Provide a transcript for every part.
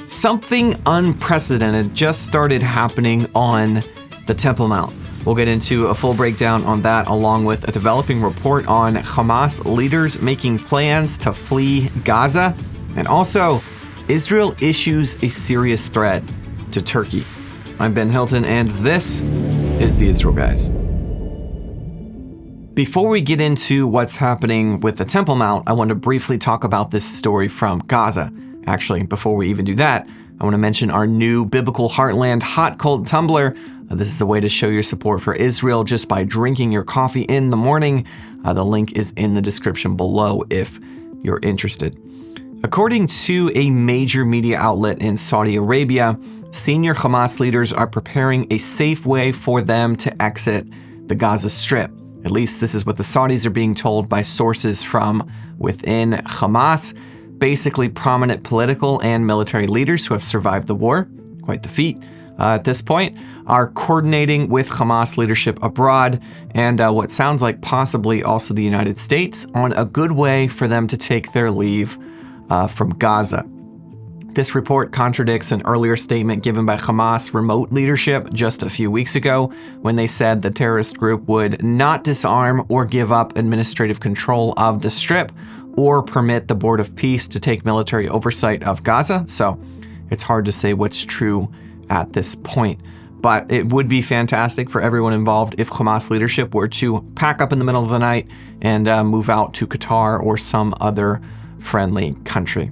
Something unprecedented just started happening on the Temple Mount. We'll get into a full breakdown on that, along with a developing report on Hamas leaders making plans to flee Gaza. And also, Israel issues a serious threat to Turkey. I'm Ben Hilton, and this is the Israel Guys. Before we get into what's happening with the Temple Mount, I want to briefly talk about this story from Gaza. Actually, before we even do that, I want to mention our new biblical Heartland Hot Cold Tumbler. This is a way to show your support for Israel just by drinking your coffee in the morning. The link is in the description below if you're interested. According to a major media outlet in Saudi Arabia, senior Hamas leaders are preparing a safe way for them to exit the Gaza Strip. At least this is what the Saudis are being told by sources from within Hamas. Basically, prominent political and military leaders who have survived the war, quite the feat at this point, are coordinating with Hamas leadership abroad and what sounds like possibly also the United States on a good way for them to take their leave from Gaza. This report contradicts an earlier statement given by Hamas remote leadership just a few weeks ago when they said the terrorist group would not disarm or give up administrative control of the Strip or permit the Board of Peace to take military oversight of Gaza. So it's hard to say what's true at this point. But it would be fantastic for everyone involved if Hamas leadership were to pack up in the middle of the night and move out to Qatar or some other friendly country.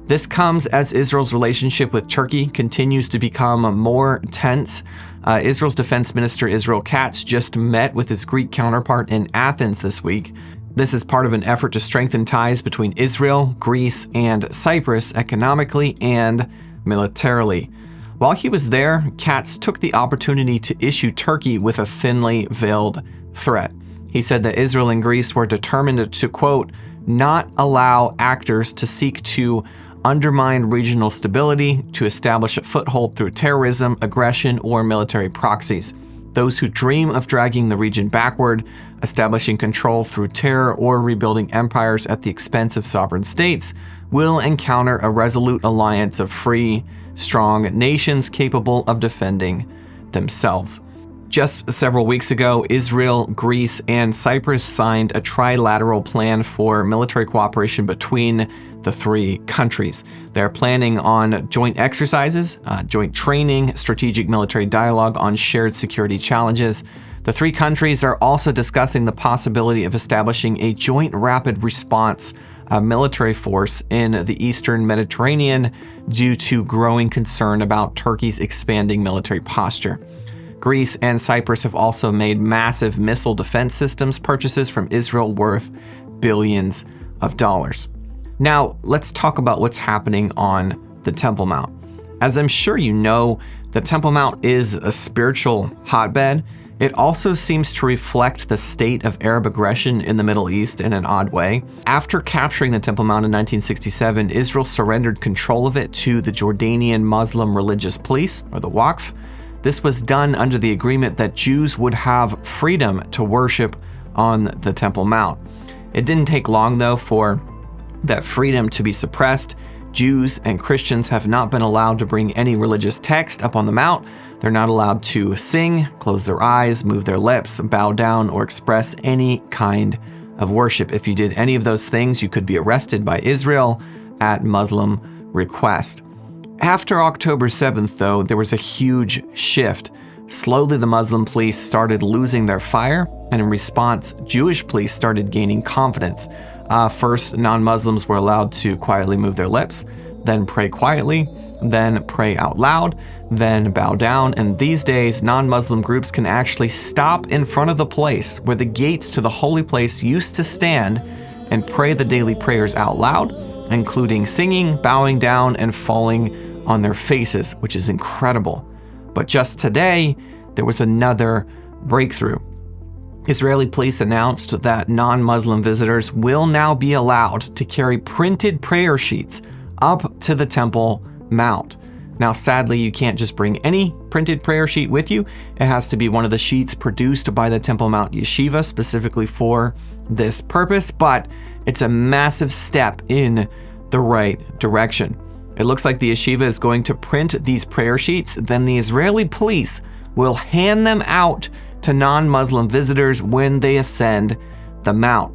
This comes as Israel's relationship with Turkey continues to become more tense. Israel's Defense Minister Israel Katz just met with his Greek counterpart in Athens this week. This is part of an effort to strengthen ties between Israel, Greece, and Cyprus economically and militarily. While he was there, Katz took the opportunity to issue Turkey with a thinly veiled threat. He said that Israel and Greece were determined to, quote, not allow actors to seek to undermine regional stability, to establish a foothold through terrorism, aggression, or military proxies. Those who dream of dragging the region backward, establishing control through terror, or rebuilding empires at the expense of sovereign states will encounter a resolute alliance of free, strong nations capable of defending themselves. Just several weeks ago, Israel, Greece, and Cyprus signed a trilateral plan for military cooperation between the three countries. They're planning on joint exercises, joint training, strategic military dialogue on shared security challenges. The three countries are also discussing the possibility of establishing a joint rapid response military force in the Eastern Mediterranean due to growing concern about Turkey's expanding military posture. Greece and Cyprus have also made massive missile defense systems purchases from Israel worth billions of dollars. Now, let's talk about what's happening on the Temple Mount. As I'm sure you know, the Temple Mount is a spiritual hotbed. It also seems to reflect the state of Arab aggression in the Middle East in an odd way. After capturing the Temple Mount in 1967, Israel surrendered control of it to the Jordanian Muslim Religious Police, or the Waqf. This was done under the agreement that Jews would have freedom to worship on the Temple Mount. It didn't take long, though, for that freedom to be suppressed. Jews and Christians have not been allowed to bring any religious text up on the Mount. They're not allowed to sing, close their eyes, move their lips, bow down, or express any kind of worship. If you did any of those things, you could be arrested by Israel at Muslim request. After October 7th, though, there was a huge shift. Slowly, the Muslim police started losing their fire, and in response, Jewish police started gaining confidence. First, non-Muslims were allowed to quietly move their lips, then pray quietly, then pray out loud, then bow down, and these days, non-Muslim groups can actually stop in front of the place where the gates to the holy place used to stand and pray the daily prayers out loud, including singing, bowing down, and falling on their faces, which is incredible. But just today, there was another breakthrough. Israeli police announced that non-Muslim visitors will now be allowed to carry printed prayer sheets up to the Temple Mount. Now, sadly, you can't just bring any printed prayer sheet with you. It has to be one of the sheets produced by the Temple Mount Yeshiva specifically for this purpose, but it's a massive step in the right direction. It looks like the yeshiva is going to print these prayer sheets, then the Israeli police will hand them out to non-Muslim visitors when they ascend the mount.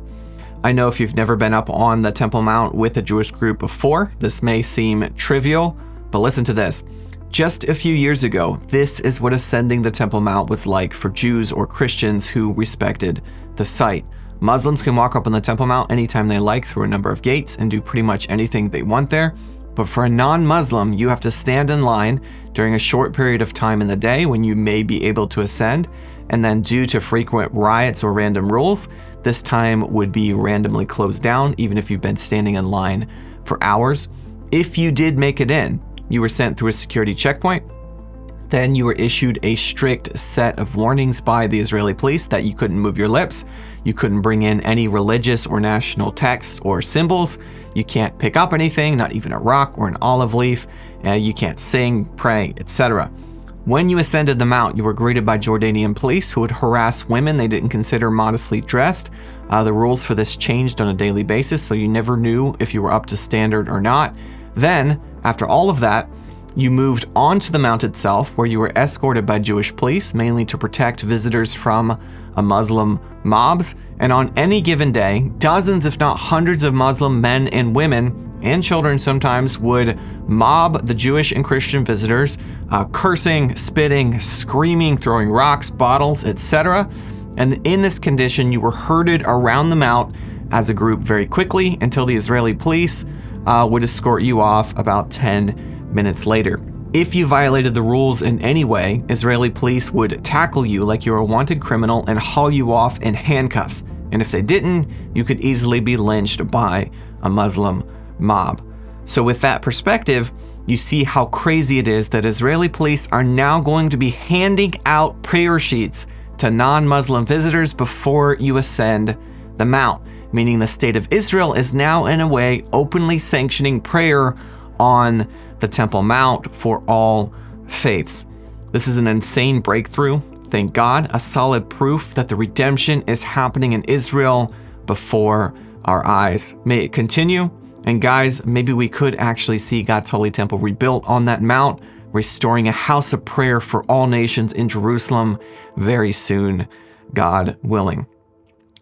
I know if you've never been up on the Temple Mount with a Jewish group before, this may seem trivial, but listen to this. Just a few years ago, this is what ascending the Temple Mount was like for Jews or Christians who respected the site. Muslims can walk up on the Temple Mount anytime they like through a number of gates and do pretty much anything they want there. But for a non-Muslim, you have to stand in line during a short period of time in the day when you may be able to ascend, and then due to frequent riots or random rules, this time would be randomly closed down even if you've been standing in line for hours. If you did make it in, you were sent through a security checkpoint. Then you were issued a strict set of warnings by the Israeli police that you couldn't move your lips, you couldn't bring in any religious or national texts or symbols, you can't pick up anything, not even a rock or an olive leaf, you can't sing, pray, etc. When you ascended the mount, you were greeted by Jordanian police who would harass women they didn't consider modestly dressed. The rules for this changed on a daily basis, so you never knew if you were up to standard or not. Then, after all of that, you moved onto the mount itself, where you were escorted by Jewish police, mainly to protect visitors from Muslim mobs. And on any given day, dozens, if not hundreds of Muslim men and women, and children sometimes, would mob the Jewish and Christian visitors, cursing, spitting, screaming, throwing rocks, bottles, etc. And in this condition, you were herded around the mount as a group very quickly until the Israeli police would escort you off about 10 minutes later. If you violated the rules in any way, Israeli police would tackle you like you were a wanted criminal and haul you off in handcuffs. And if they didn't, you could easily be lynched by a Muslim mob. So with that perspective, you see how crazy it is that Israeli police are now going to be handing out prayer sheets to non-Muslim visitors before you ascend the mount, meaning the state of Israel is now in a way openly sanctioning prayer on the Temple Mount for all faiths. This is an insane breakthrough. Thank God, a solid proof that the redemption is happening in Israel before our eyes. May it continue. And guys, maybe we could actually see God's holy temple rebuilt on that mount, restoring a house of prayer for all nations in Jerusalem very soon, God willing.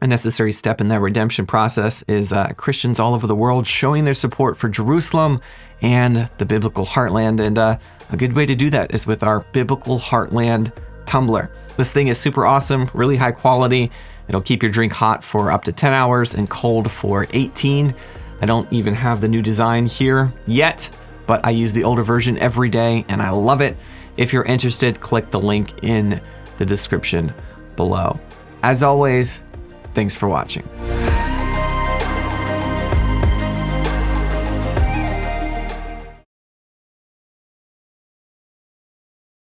A necessary step in that redemption process is Christians all over the world showing their support for Jerusalem and the biblical heartland. And a good way to do that is with our biblical Heartland Tumbler. This thing is super awesome, really high quality. It'll keep your drink hot for up to 10 hours and cold for 18. I don't even have the new design here yet, but I use the older version every day and I love it. If you're interested, click the link in the description below. As always, thanks for watching.